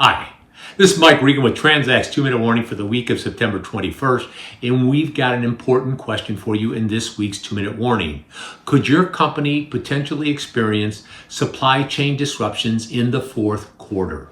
Hi, this is Mike Regan with Transact's 2-Minute Warning for the week of September 21st, and we've got an important question for you in this week's 2-Minute Warning. Could your company potentially experience supply chain disruptions in the fourth quarter?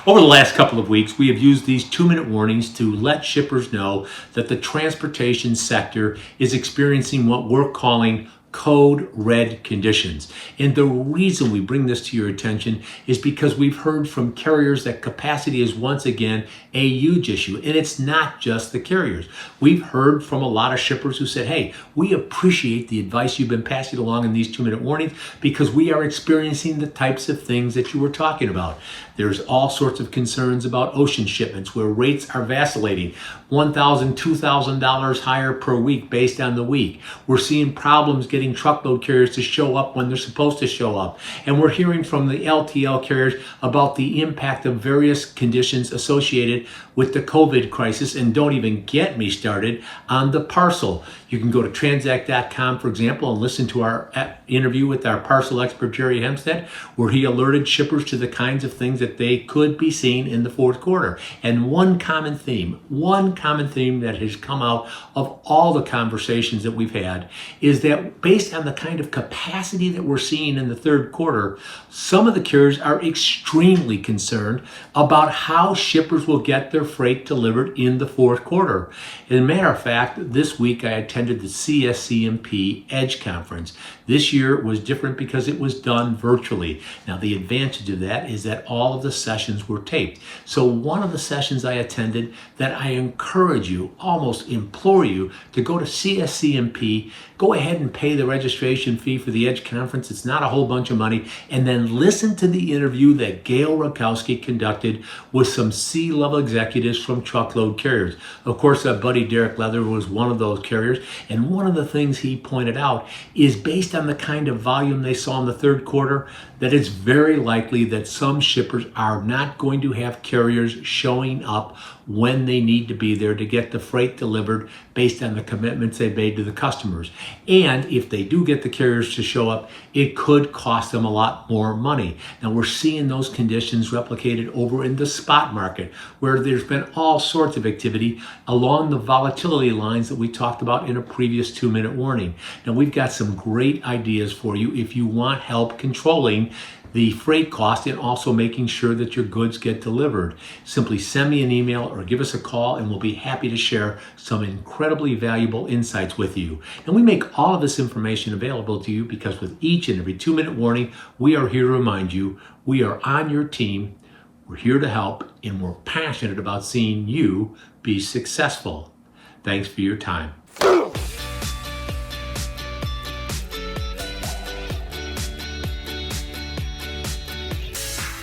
Over the last couple of weeks, we have used these 2-minute warnings to let shippers know that the transportation sector is experiencing what we're calling code red conditions. And the reason we bring this to your attention is because we've heard from carriers that capacity is once again a huge issue. And it's not just the carriers. We've heard from a lot of shippers who said, hey, we appreciate the advice you've been passing along in these 2-minute warnings because we are experiencing the types of things that you were talking about. There's all sorts of concerns about ocean shipments where rates are vacillating, $1,000, $2,000 higher per week based on the week. We're seeing problems getting truckload carriers to show up when they're supposed to show up. And we're hearing from the LTL carriers about the impact of various conditions associated with the COVID crisis. And don't even get me started on the parcel. You can go to transact.com, for example, and listen to our interview with our parcel expert, Jerry Hempstead, where he alerted shippers to the kinds of things that they could be seeing in the fourth quarter. And one common theme that has come out of all the conversations that we've had is that based on the kind of capacity that we're seeing in the third quarter, some of the carriers are extremely concerned about how shippers will get their freight delivered in the fourth quarter. As a matter of fact, this week I attended the CSCMP Edge Conference. This year was different because it was done virtually. Now, the advantage of that is that all of the sessions were taped. So one of the sessions I attended that I encourage you, almost implore you to go to CSCMP, go ahead and pay the registration fee for the Edge Conference. It's not a whole bunch of money. And then listen to the interview that Gail Rakowski conducted with some C-level executives from truckload carriers. Of course, our buddy Derek Leather was one of those carriers. And one of the things he pointed out is based on the kind of volume they saw in the third quarter, that it's very likely that some shippers are not going to have carriers showing up when they need to be there to get the freight delivered based on the commitments they made to the customers. And if they do get the carriers to show up, it could cost them a lot more money. Now, we're seeing those conditions replicated over in the spot market, where there's been all sorts of activity along the volatility lines that we talked about in a previous 2-minute warning. Now, we've got some great ideas for you if you want help controlling the freight cost and also making sure that your goods get delivered. Simply send me an email or give us a call and we'll be happy to share some incredibly valuable insights with you. And we make all of this information available to you because with each and every 2-minute warning, we are here to remind you we are on your team, we're here to help, and we're passionate about seeing you be successful. Thanks for your time.